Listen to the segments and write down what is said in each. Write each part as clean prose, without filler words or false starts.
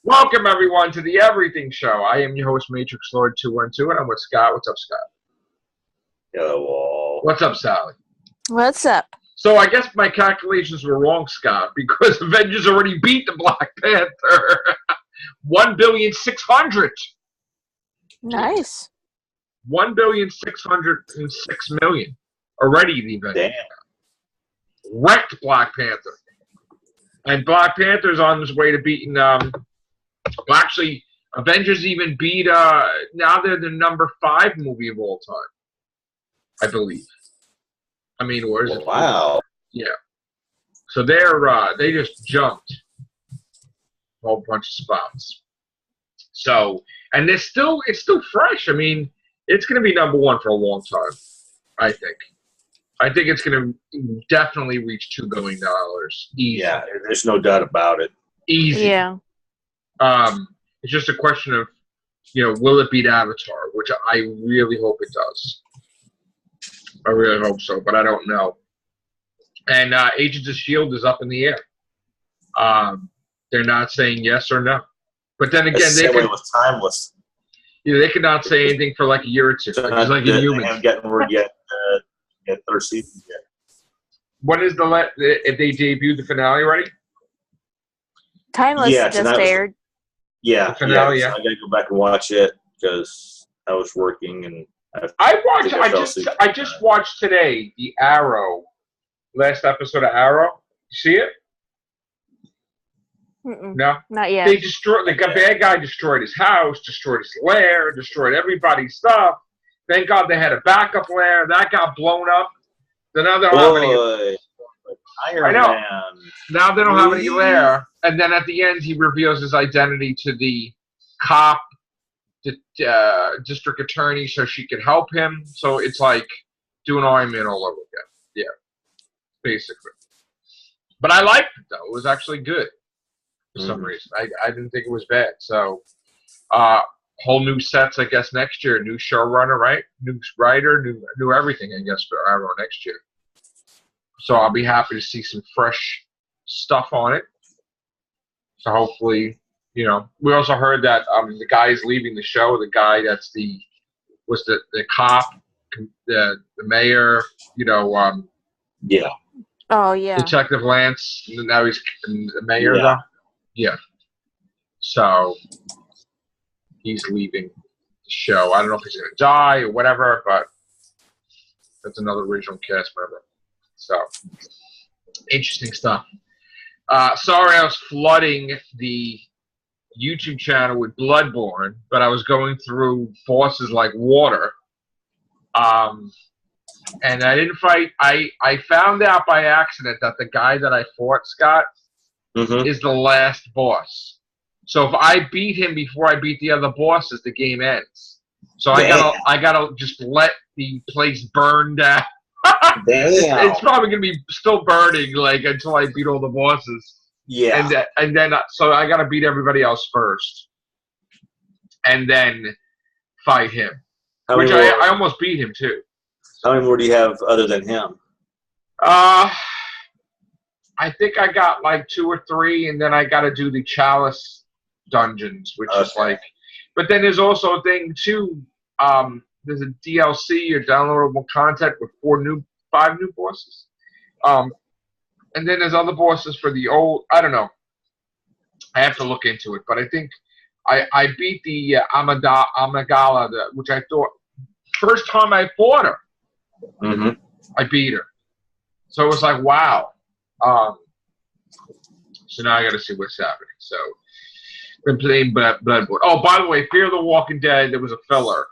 Welcome, everyone, to the Everything Show. I am your host, Matrix Lord 212, and I'm with Scott. What's up, Scott? Hello. What's up, Sally? What's up? So I guess my calculations were wrong, Scott, because Avengers already beat the Black Panther. 1,600,000,000. Nice. 1,606,000,000 already. The Avengers wrecked Black Panther, and Black Panther's on his way to beating. Actually, Avengers even beat. Now they're the number 5 movie of all time, I believe. I mean, where is it? Wow. Yeah. So they just jumped a whole bunch of spots. So, and it's still fresh. I mean, it's going to be number 1 for a long time, I think. I think it's going to definitely reach $2 billion. Easy. Yeah, there's no doubt about it. Easy. Yeah. It's just a question of, will it beat Avatar, which I really hope it does. I really hope so, but I don't know. And Agents of S.H.I.E.L.D. is up in the air. They're not saying yes or no. But then again, they was timeless. They could not say anything for like a year or two. Just like in humans. They haven't gotten word yet. Third season yet. When is if they debuted the finale already? Timeless just aired. Yeah, the finale, so I gotta go back and watch it because I was working and I just watched today the Arrow, last episode of Arrow. You see it? No, not yet. They destroyed. The bad guy destroyed his house, destroyed his lair, destroyed everybody's stuff. Thank God they had a backup lair. That got blown up. So now they don't have any. Iron Man. Now they don't have any lair. And then at the end, he reveals his identity to the cop, the district attorney, so she can help him. So it's like doing Iron Man all over again. Yeah, basically. But I liked it, though. It was actually good for some reason. I didn't think it was bad. So, whole new sets, I guess, next year. New showrunner, right? New writer, new everything, I guess, for Arrow next year. So I'll be happy to see some fresh stuff on it. So hopefully, we also heard that the guy is leaving the show. The guy that's the cop, the mayor, yeah. Oh, yeah. Detective Lance. Now he's the mayor, though. Yeah. So he's leaving the show. I don't know if he's going to die or whatever, but that's another original cast member. So, interesting stuff. Sorry I was flooding the YouTube channel with Bloodborne, but I was going through bosses like water. And I didn't fight. I found out by accident that the guy that I fought, Scott, is the last boss. So if I beat him before I beat the other bosses, the game ends. So I gotta just let the place burn down. It's probably gonna be still burning until I beat all the bosses. Yeah. And then so I gotta beat everybody else first, and then fight him. I almost beat him too. How many more do you have other than him? I think I got like 2 or 3, and then I gotta do the Chalice dungeons, which is like. But then there's also a thing too. There's a DLC or downloadable content with 5 new bosses. And then there's other bosses for the old. I don't know. I have to look into it, but I think I beat the Amidala, which I thought first time I fought her, I beat her. So it was like, wow. So now I got to see what's happening. So been playing Bloodborne. Oh, by the way, Fear the Walking Dead. There was a filler.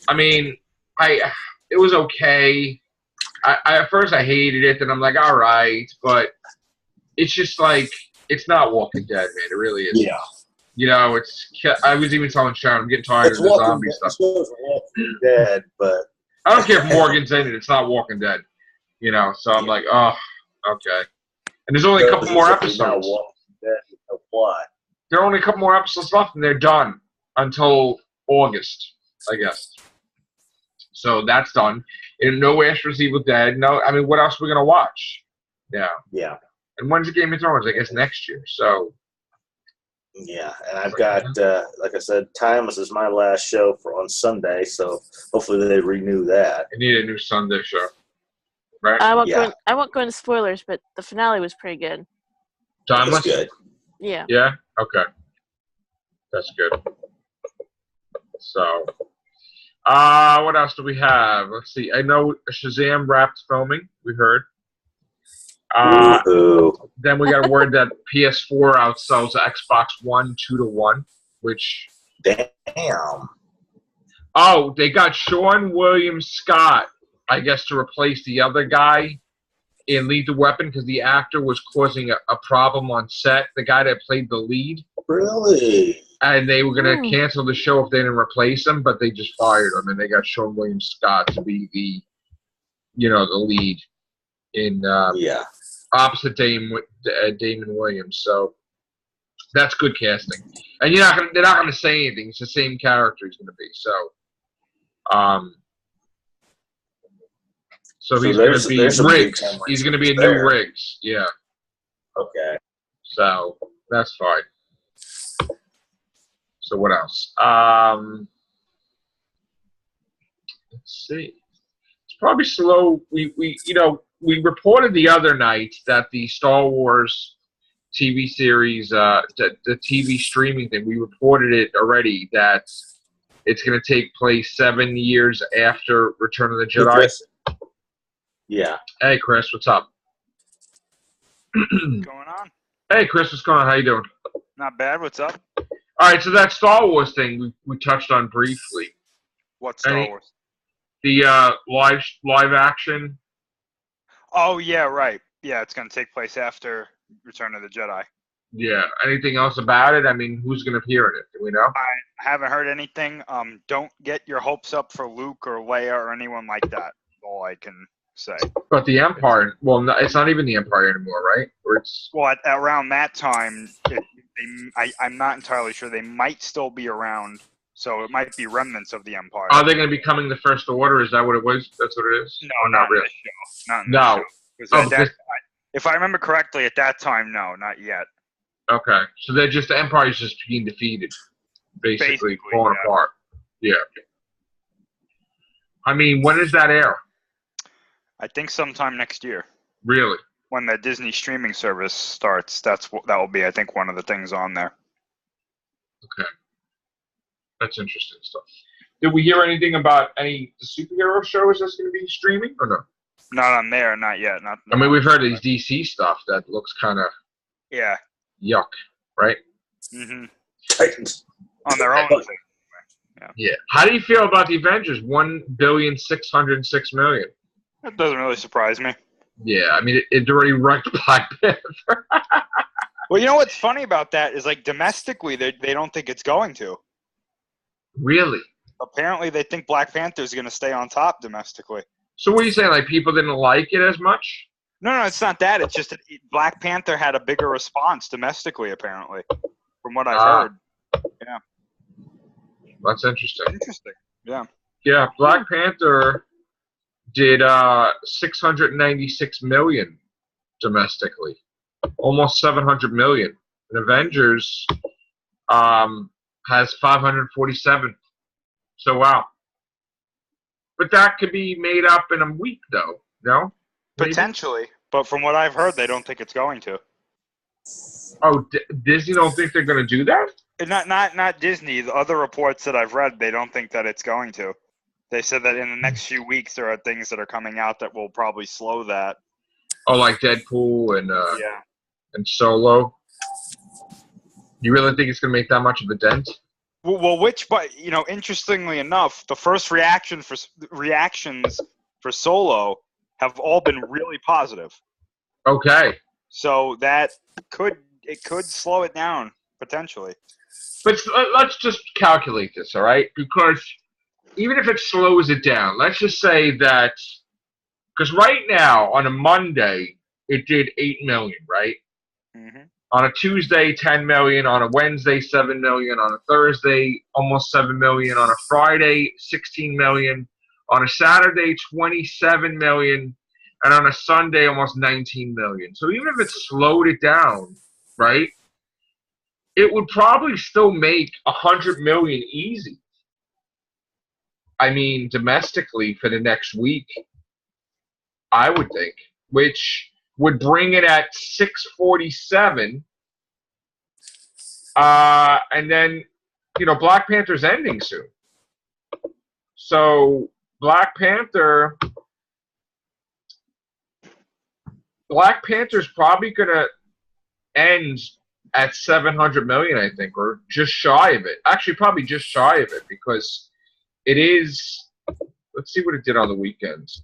I mean, it was okay. At first I hated it, then I'm like, all right, but it's just like it's not Walking Dead, man. It really is. Yeah. I was even telling Sharon, I'm getting tired of the zombie stuff. It's Walking Dead, but I don't care if Morgan's in it. It's not Walking Dead. So I'm like, oh, okay. And there's only a couple more episodes. There are only a couple more episodes left, and they're done until August, I guess. So that's done. And no Ash vs. Evil Dead. No, I mean, what else are we going to watch? Yeah. Yeah. And when's the Game of Thrones? I guess next year. So Yeah, and I've got, like I said, Timeless is my last show on Sunday, so hopefully they renew that. I need a new Sunday show. Right? I won't go into spoilers, but the finale was pretty good. Timeless? That's good. Yeah. Yeah? Okay. That's good. So, what else do we have? Let's see. I know Shazam wrapped filming. We heard. Then we got a word that PS4 outsells Xbox One 2-1, which. Damn. Oh, they got Sean William Scott, I guess, to replace the other guy in Lethal Weapon because the actor was causing a problem on set. The guy that played the lead. Really? And they were going to cancel the show if they didn't replace him, but they just fired him, and they got Sean William Scott to be the lead in opposite Damon Williams. So that's good casting. And they're not going to say anything. It's the same character he's going to be. So he's going to be Riggs. He's going to be a new Riggs. Yeah. Okay. So that's fine. So what else? Let's see. It's probably slow. We reported the other night that the Star Wars TV series, the TV streaming thing, we reported it already that it's going to take place 7 years after Return of the Jedi. Yeah. Hey, Chris, what's up? What's going on? Hey, Chris, what's going on? How you doing? Not bad. What's up? All right, so that Star Wars thing we touched on briefly. What Star Wars? The live action. Oh yeah, right. Yeah, it's going to take place after Return of the Jedi. Yeah. Anything else about it? I mean, who's going to appear in it? Do we know? I haven't heard anything. Don't get your hopes up for Luke or Leia or anyone like that. That's all I can say. But the Empire. Well, no, it's not even the Empire anymore, right? Or it's. Well, around that time, I'm not entirely sure. They might still be around, so it might be remnants of the Empire. Are they going to be coming the First Order? Is that what it was? That's what it is? No, not really. Not in the show. No. If I remember correctly, at that time, no, not yet. Okay, so they're just the Empire is just being defeated, basically falling apart. Yeah. I mean, when does that air? I think sometime next year. Really? When the Disney streaming service starts, that will be, I think, one of the things on there. Okay. That's interesting stuff. Did we hear anything about any superhero shows that's going to be streaming or no? Not on there, not yet. I mean, we've heard of these DC stuff that looks kind of yuck, right? Mm-hmm. Titans. On their own. Yeah. How do you feel about the Avengers? $1,606,000,000. That doesn't really surprise me. Yeah, I mean, it already wrecked Black Panther. Well, you know what's funny about that is, like, domestically, they don't think it's going to. Really? Apparently, they think Black Panther is going to stay on top domestically. So what are you saying? Like, people didn't like it as much? No, it's not that. It's just that Black Panther had a bigger response domestically, apparently, from what I've heard. Yeah. That's interesting. Interesting. Yeah. Yeah, Black Panther did $696 million domestically, almost $700 million. And Avengers has 547. So wow. But that could be made up in a week, though. No? Maybe? Potentially, but from what I've heard, they don't think it's going to. Oh, Disney don't think they're going to do that? Not Disney. The other reports that I've read, they don't think that it's going to. They said that in the next few weeks there are things that are coming out that will probably slow that. Oh, like Deadpool and Solo. You really think it's going to make that much of a dent? Well, but interestingly enough, the first reactions for Solo have all been really positive. Okay. So that could slow it down potentially. But let's just calculate this, all right? Because even if it slows it down, let's just say that because right now on a Monday it did 8 million, right? Mm-hmm. On a Tuesday, 10 million. On a Wednesday, 7 million. On a Thursday, almost 7 million. On a Friday, 16 million. On a Saturday, 27 million. And on a Sunday, almost 19 million. So even if it slowed it down, right, it would probably still make $100 million easy. I mean, domestically for the next week, I would think, which would bring it at 647. And then, Black Panther's ending soon. So Black Panther's probably gonna end at 700 million, I think, or just shy of it. Actually, probably just shy of it because it is. Let's see what it did on the weekends.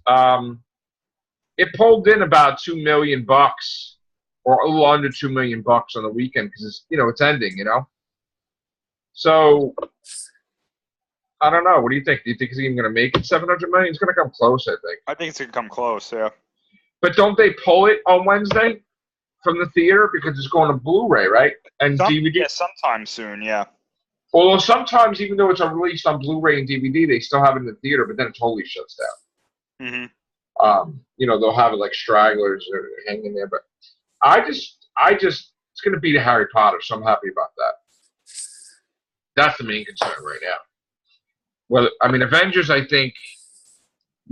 It pulled in about $2 million, or a little under $2 million on the weekend because it's ending. So I don't know. What do you think? Do you think he's even going to make it 700 million? He's going to come close, I think. I think it's going to come close, yeah. But don't they pull it on Wednesday from the theater because it's going to Blu-ray, right? And DVD? Yeah, sometime soon, yeah. Although sometimes, even though it's released on Blu-ray and DVD, they still have it in the theater, but then it totally shuts down. Mm-hmm. They'll have it like stragglers or hanging there. But I just, it's going to be the Harry Potter, so I'm happy about that. That's the main concern right now. Well, I mean, Avengers, I think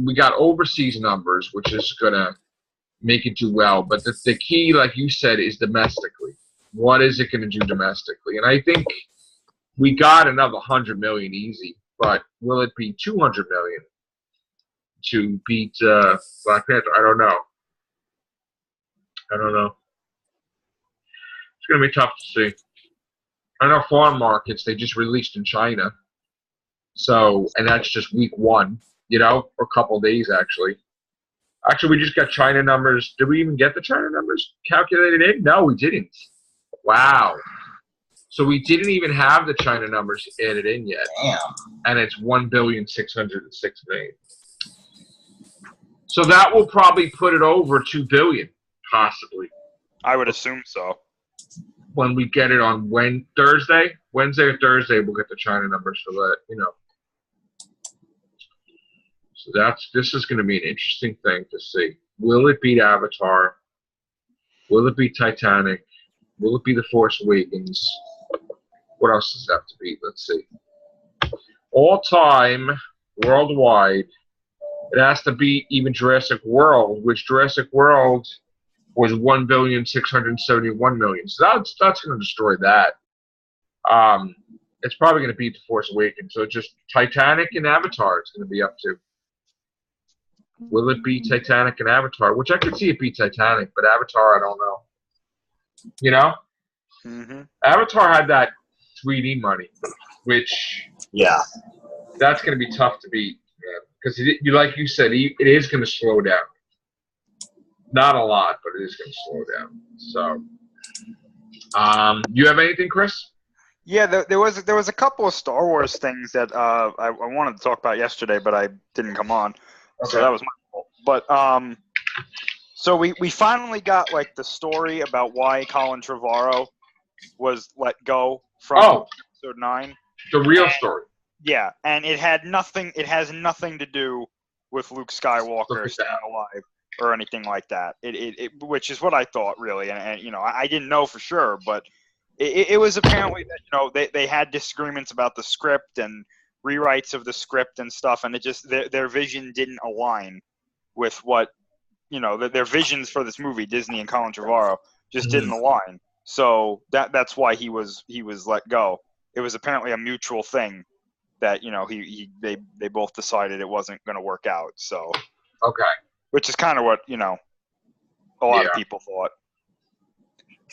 we got overseas numbers, which is going to make it do well. But the key, like you said, is domestically. What is it going to do domestically? And I think we got another 100 million easy, but will it be 200 million to beat Black Panther? I don't know. It's going to be tough to see. I know foreign markets, they just released in China. So, and that's just week 1, for a couple of days, actually. Actually, we just got China numbers. Did we even get the China numbers calculated in? No, we didn't. Wow. So we didn't even have the China numbers added in yet. Damn. And it's 1,606,000,000. So that will probably put it over 2 billion, possibly. I would assume so. When we get it on Wednesday or Thursday, we'll get the China numbers for that, So this is going to be an interesting thing to see. Will it beat Avatar? Will it beat Titanic? Will it be The Force Awakens? What else does it have to beat? Let's see. All time, worldwide, it has to beat even Jurassic World, which Jurassic World was 1,671,000,000. So that's going to destroy that. It's probably going to beat The Force Awakens. So just Titanic and Avatar it's going to be up to. Will it beat Titanic and Avatar? Which I could see it beat Titanic, but Avatar, I don't know. Mm-hmm. Avatar had that 3D money, which that's going to be tough to beat. Because like you said, it is going to slow down. Not a lot, but it is going to slow down. So, you have anything, Chris? Yeah, there was a couple of Star Wars things that I wanted to talk about yesterday, but I didn't come on. Okay. So that was my fault. But so we finally got like the story about why Colin Trevorrow was let go from episode 9. The real story. Yeah, and it has nothing to do with Luke Skywalker staying alive or anything like that. It which is what I thought really, and I didn't know for sure, but it was apparently that they had disagreements about the script and rewrites of the script and stuff, and it just their vision didn't align with what their visions for this movie, Disney and Colin Trevorrow, just didn't align. So that's why he was let go. It was apparently a mutual thing that they both decided it wasn't going to work out. So which is kind of what a lot of people thought.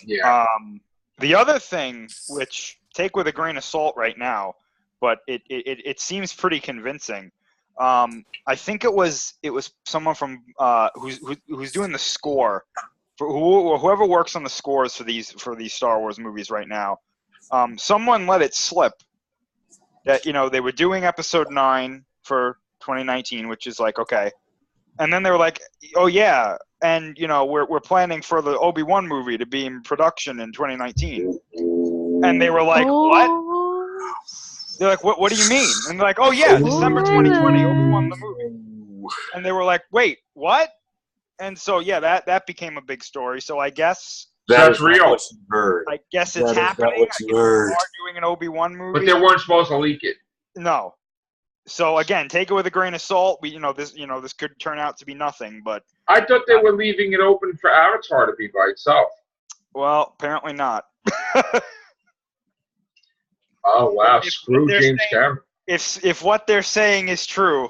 Yeah. The other thing, which take with a grain of salt right now, but it seems pretty convincing. I think it was someone from who's doing the score for whoever works on the scores for these Star Wars movies right now. Someone let it slip that they were doing episode 9 for 2019, which is like okay, and then they were like, oh yeah, and we're planning for the Obi-Wan movie to be in production in 2019, and they were like, what? They're like, what do you mean? And they're like, oh yeah, December 2020, Obi-Wan the movie, and they were like, wait, what? And so yeah, that became a big story. So I guess That's is not real. what you heard. I guess That it's is not happening. what I you guess heard. they are doing an Obi-Wan movie. But they weren't supposed to leak it. No. So again, take it with a grain of salt. This could turn out to be nothing, but I thought they were leaving it open for Avatar to be by itself. well, apparently not. Oh wow! If Screw they're James saying- Cameron. If what they're saying is true,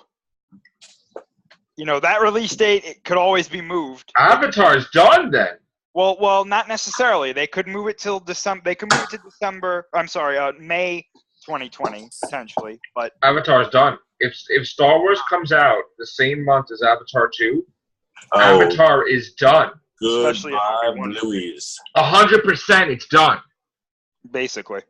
that release date it could always be moved. Avatar's done then. Well, not necessarily. They could move it till December. They could move it to December. I'm sorry, May 2020 potentially. But Avatar's done. If Star Wars comes out the same month as Avatar 2, Oh, Avatar is done. Especially if goodbye, Obi-Wan. Blueies. 100%, it's done. basically,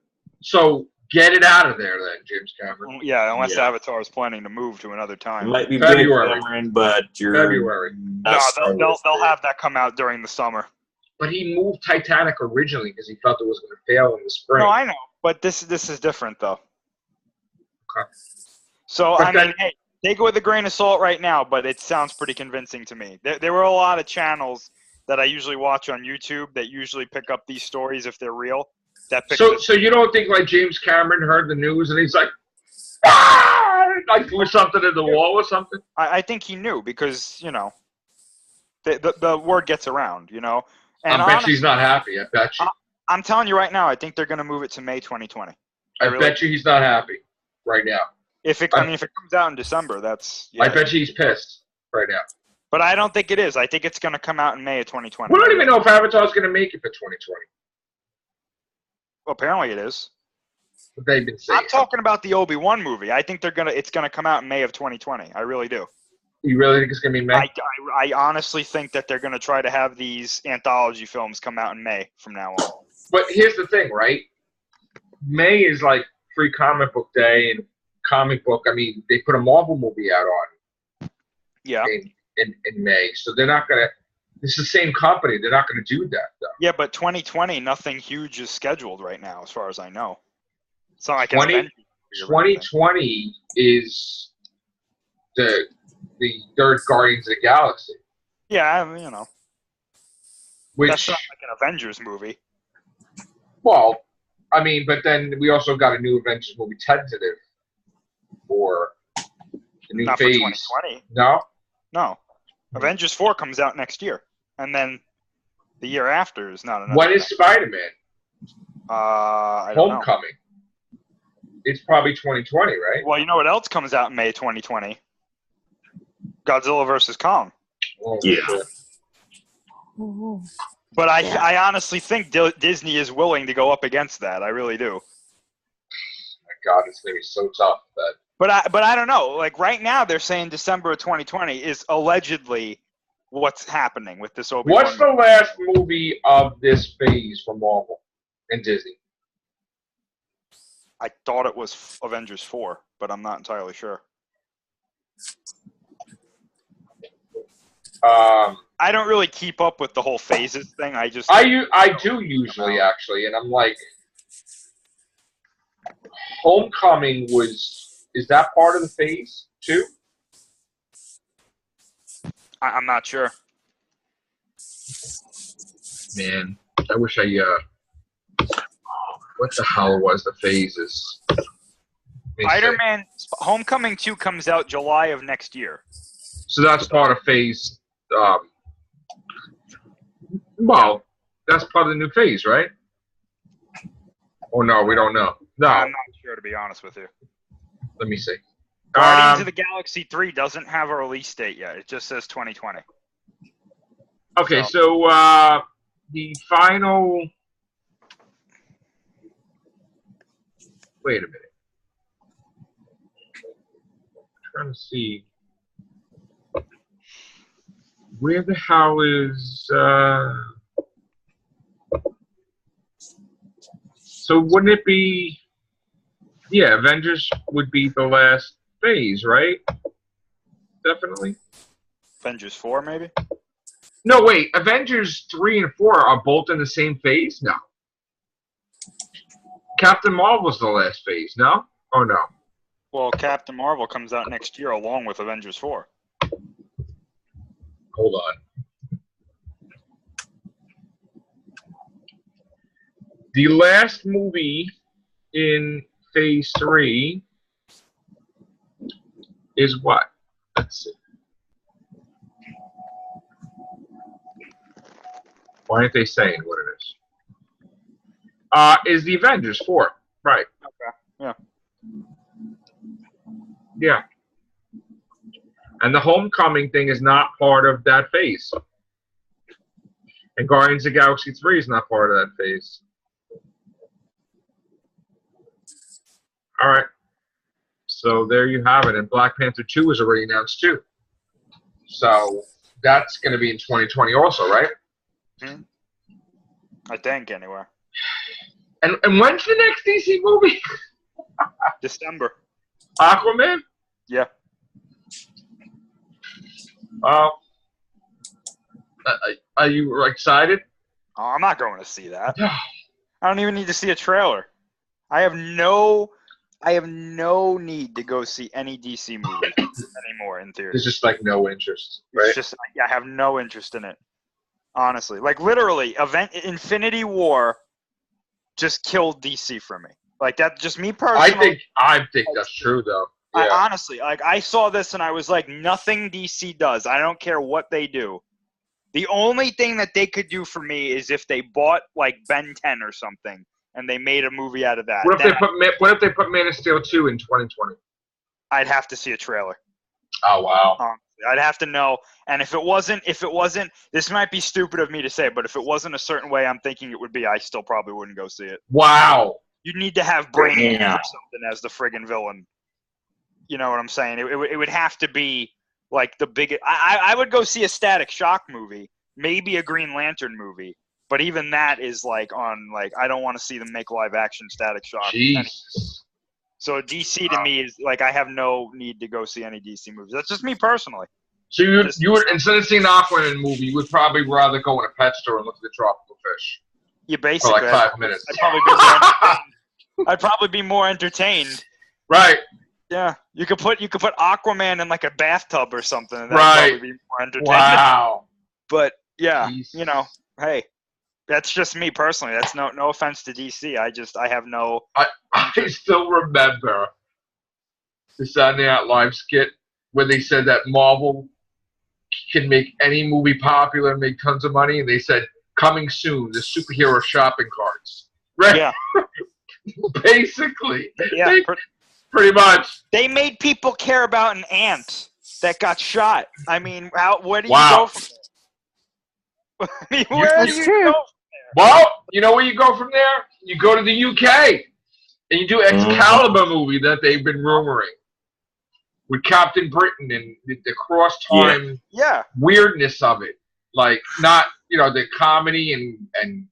So get it out of there then, James Cameron. yeah. Unless Yeah. Avatar is planning to move to another It time. might be February. James Cameron, but you're February. not No, Star they'll Wars fan. have that come out during the summer. But he moved Titanic originally because he felt it was going to fail in the spring. No, I know, but this is different though. Okay. So But I mean, hey, take it with a grain of salt right now, but it sounds pretty convincing to me. There were a lot of channels that I usually watch on YouTube that usually pick up these stories if they're real. That pick So you don't think like James Cameron heard the news and he's like, ah! Like threw something at the wall or something? I think he knew because the word gets around, And I bet you he's not happy. I bet you. I'm telling you right now, I think they're going to move it to May 2020. I bet you he's not happy right now. If it comes out in December, that's. Yeah. I bet you he's pissed right now. But I don't think it is. I think it's going to come out in May of 2020. We don't even know if Avatar's going to make it for 2020. Well, apparently it is. But they've been saying. I'm talking about the Obi-Wan movie. I think it's gonna come out in May of 2020. I really do. You really think it's going to be May? I honestly think that they're gonna try to have these anthology films come out in May from now on. But here's the thing, right? May is like Free Comic Book Day and comic book. I mean, they put a Marvel movie out on Yeah. in May, so they're not going to. It's the same company. They're not going to do that, though. Yeah, but 2020, nothing huge is scheduled right now, as far as I know. It's not like 2020 is the third Guardians of the Galaxy. Yeah, Which, that's not like an Avengers movie. well, I mean, but then we also got a new Avengers movie tentative for the new Not phase. for 2020. No? No. Avengers 4 comes out next year, and then the year after is not another. When is Spider-Man? I don't know. Homecoming. It's probably 2020, right? Well, you know what else comes out in May 2020? Godzilla vs. Kong. Oh, Yeah. shit. But I honestly think Disney is willing to go up against that. I really do. My God, it's going to be so tough. But I don't know. Like right now, they're saying December of 2020 is allegedly what's happening with this Obi-Wan. What's the last movie of this phase from Marvel and Disney? I thought it was Avengers 4, but I'm not entirely sure. I don't really keep up with the whole phases thing. I do usually, actually, and I'm like, Homecoming is that part of the phase too? I'm not sure. Man, I wish what the hell was the phases? Spider-Man Homecoming 2 comes out July of next year. So that's part of phase. Well, that's part of the new phase, right? Oh no, we don't know. No, I'm not sure, to be honest with you. let me see. Guardians of the Galaxy 3 doesn't have a release date yet. It just says 2020. Okay, so the final. Wait a minute. I'm trying to see. Where the hell is. So wouldn't it be. Yeah, Avengers would be the last phase, right? Definitely. Avengers 4, maybe? No, wait. Avengers 3 and 4 are both in the same phase? No. Captain Marvel's the last phase, no? Oh, no. Well, Captain Marvel comes out next year along with Avengers 4. Hold on. The last movie in Phase 3 is what? Let's see. Why aren't they saying what it is? Is the Avengers 4. Right. Okay. Yeah. Yeah. And the Homecoming thing is not part of that phase. And Guardians of the Galaxy 3 is not part of that phase. All right. So there you have it. And Black Panther 2 is already announced too. So that's going to be in 2020 also, right? Hmm. I think, anyway. And when's the next DC movie? December. Aquaman? Yeah. Are you excited? Oh, I'm not going to see that. Yeah. I don't even need to see a trailer. I have no need to go see any DC movie anymore in theaters. There's just like no interest, right? It's just I have no interest in it. Honestly, like literally, Infinity War just killed DC for me. Like that, just me personally. I think that's true though. Yeah. I honestly, like I saw this and I was like, nothing DC does. I don't care what they do. The only thing that they could do for me is if they bought like Ben 10 or something and they made a movie out of that. What if they put Man of Steel 2 in 2020? I'd have to see a trailer. Oh wow. I'd have to know. And if it wasn't, this might be stupid of me to say, but if it wasn't a certain way I'm thinking it would be, I still probably wouldn't go see it. Wow. You'd need to have Brainiac or something as the friggin' villain. You know what I'm saying? It would have to be like the biggest. I would go see a Static Shock movie, maybe a Green Lantern movie, but even that is like on like I don't want to see them make live action Static Shock. Jesus. So DC to me is like I have no need to go see any DC movies. That's just me personally. So you would instead of seeing an Aquaman movie, you would probably rather go in a pet store and look at the tropical fish. You basically For like 5 minutes. I'd probably be more entertained. Right. Yeah, you could put Aquaman in like a bathtub or something. And that'd Right. probably be more entertaining. Wow. But yeah, Jesus. you know, hey, that's just me personally. That's no offense to DC. I have no. I still remember the Saturday Night Live skit where they said that Marvel can make any movie popular and make tons of money, and they said coming soon, the superhero shopping carts. Right. Yeah. Basically. Yeah. Pretty much. They made people care about an ant that got shot. I mean, where do you Wow. go from there? I mean, where do you go? Well, you know where you go from there? You go to the UK and you do Excalibur movie that they've been rumoring with Captain Britain and the cross-time weirdness of it. Like, not, the comedy and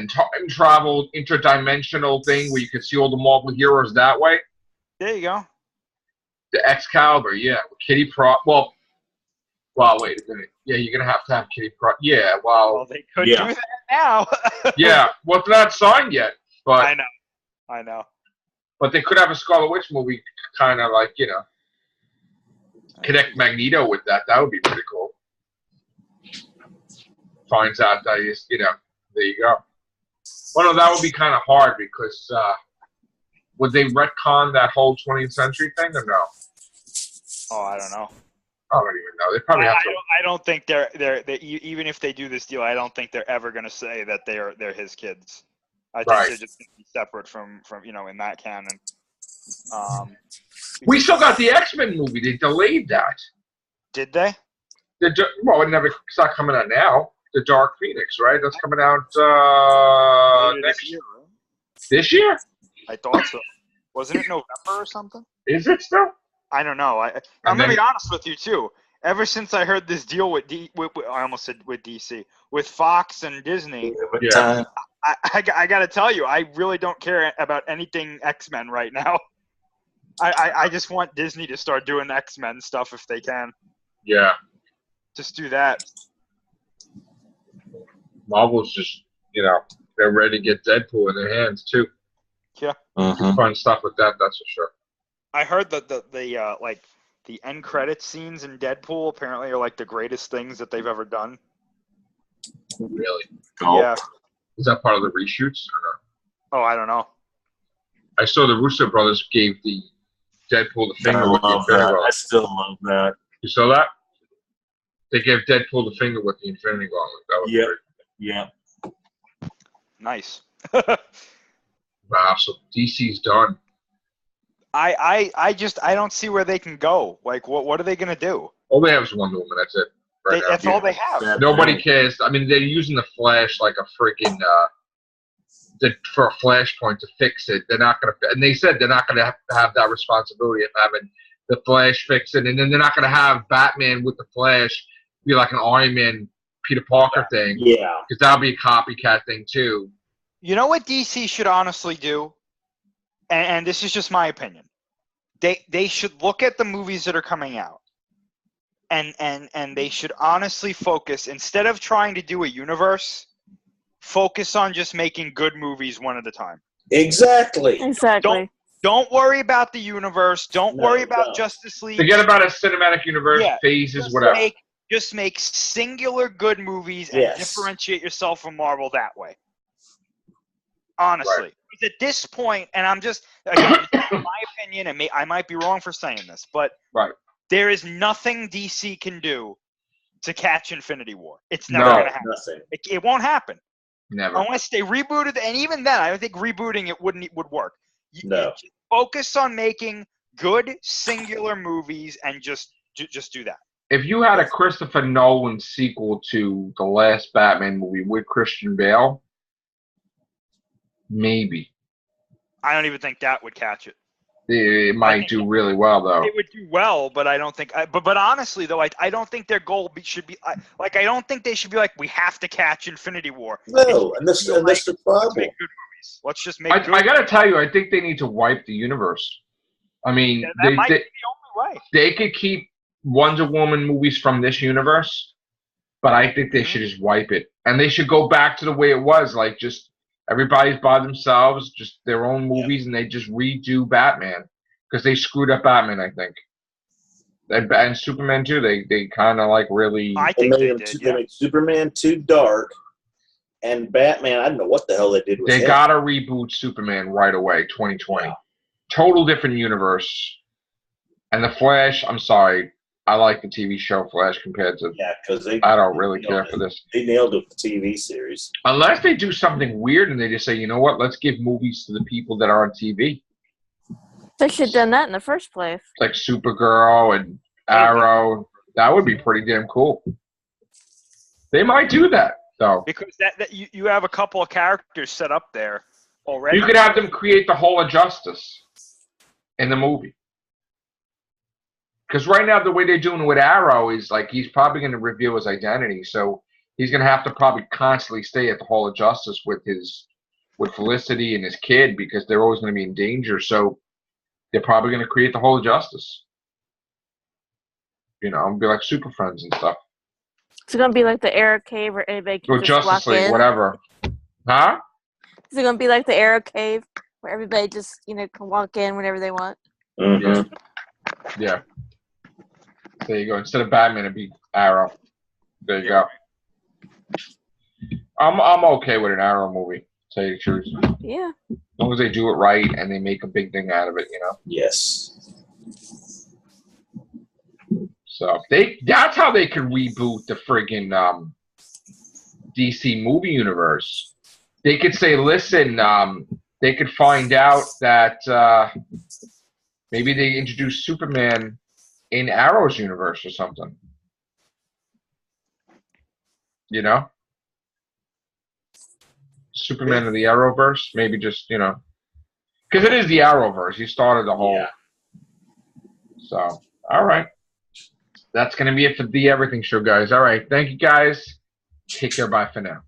time travel interdimensional thing where you can see all the Marvel heroes that way. There you go. The Excalibur, yeah, with Kitty Pryde. Well, wait a minute. Yeah, you're gonna have to have Kitty Pryde. Yeah, well, they could do that now. Yeah, well, it's not signed yet, but I know. But they could have a Scarlet Witch movie, kind of like connect Magneto with that. That would be pretty cool. Finds out that he's, there you go. Well, no, that would be kind of hard because. Would they retcon that whole 20th century thing or no? Oh, I don't know. I don't even know. They probably have to. I don't think they're even if they do this deal, I don't think they're ever going to say that they're his kids. I think they're just going to be separate from in that canon. We still got the X-Men movie. They delayed that. Did they? Well, it's not coming out now. The Dark Phoenix, right? That's coming out next year. Right? This year? I thought so. Wasn't it November or something? Is it still? I don't know. I'm gonna be honest with you too. Ever since I heard this deal with I almost said with DC, with Fox and Disney, I gotta tell you, I really don't care about anything X-Men right now. I just want Disney to start doing X-Men stuff if they can. Yeah. Just do that. Marvel's just, they're ready to get Deadpool in their hands too. Yeah. Fun stuff with that, that's for sure. I heard that the end credit scenes in Deadpool apparently are like the greatest things that they've ever done. Really? Oh. Yeah. Is that part of the reshoots? Or Oh, I don't know. no? I saw the Russo brothers gave the Deadpool the I finger with the love Infinity that. I Gauntlet. still love that. You saw that? They gave Deadpool the finger with the Infinity Gauntlet. That was Yep. great. Yeah. Nice. Wow, so DC's done. I don't see where they can go. Like, what are they gonna do? All they have is Wonder Woman. That's it. Right now. That's all they have. That- Nobody cares. I mean, they're using the Flash like a freaking for a flashpoint to fix it. They're not gonna, and they said they're not gonna have that responsibility of having the Flash fix it, and then they're not gonna have Batman with the Flash be like an Iron Man, Peter Parker thing. Yeah. Because that'll be a copycat thing too. You know what DC should honestly do? And this is just my opinion. They should look at the movies that are coming out. And they should honestly focus, instead of trying to do a universe, focus on just making good movies one at a time. Exactly. Exactly. Don't worry about the universe. Don't No, worry about don't. Justice League. Forget about a cinematic universe, Yeah, phases, Just whatever. just make singular good movies and Yes. differentiate yourself from Marvel that way. Honestly. Because at this point, and I'm just, again, this is my opinion, and I might be wrong for saying this, but Right. there is nothing DC can do to catch Infinity War. It's never No. going to happen. Nothing. It won't happen. Never. Unless they rebooted, and even then, I don't think rebooting it would work. No. Just focus on making good singular movies and just do that. If you had a Christopher Nolan sequel to the last Batman movie with Christian Bale, maybe. I don't even think that would catch it. It might do really well, though. It would do well, but I don't think. But honestly, though, I don't think their goal should be like. I don't think they should be like, we have to catch Infinity War. No, and that's the Let's problem. make good movies. Let's just make. I got to tell you, I think they need to wipe the universe. I mean, that might be the only way. they could keep Wonder Woman movies from this universe, but I think they should just wipe it. And they should go back to the way it was, like just everybody's by themselves, just their own movies, and they just redo Batman. Because they screwed up Batman, I think. And Superman, too, they kind of like really... I think they did, They made Superman too dark, and Batman, I don't know what the hell they did with They him. got to reboot Superman right away, 2020. Yeah. Total different universe. And The Flash, I'm sorry, I like the TV show Flash compared to... Yeah, because I don't really care for this. They nailed it with the TV series. Unless they do something weird and they just say, you know what, let's give movies to the people that are on TV. They should have done that in the first place. Like Supergirl and Arrow. That would be pretty damn cool. They might do that, though. Because that you have a couple of characters set up there already. You could have them create the whole of Justice in the movie. Because right now, the way they're doing with Arrow is like he's probably going to reveal his identity. So he's going to have to probably constantly stay at the Hall of Justice with Felicity and his kid because they're always going to be in danger. So they're probably going to create the Hall of Justice. You know, and be like Super Friends and stuff. It's going to be like the Arrow Cave where anybody can Or just Justice walk League, in. whatever. Huh? Is it going to be like the Arrow Cave where everybody just, can walk in whenever they want? Mm-hmm. Yeah. There you go. Instead of Batman, it'd be Arrow. There you go. I'm okay with an Arrow movie, to tell you the truth. Yeah. As long as they do it right and they make a big thing out of it, you know? Yes. So that's how they could reboot the friggin' DC movie universe. They could say, listen, they could find out that maybe they introduce Superman in Arrow's universe or something. You know? Superman in the Arrowverse, maybe just, because it is the Arrowverse. He started the whole. Yeah. So, all right. That's going to be it for the Everything Show, guys. All right. Thank you, guys. Take care. Bye for now.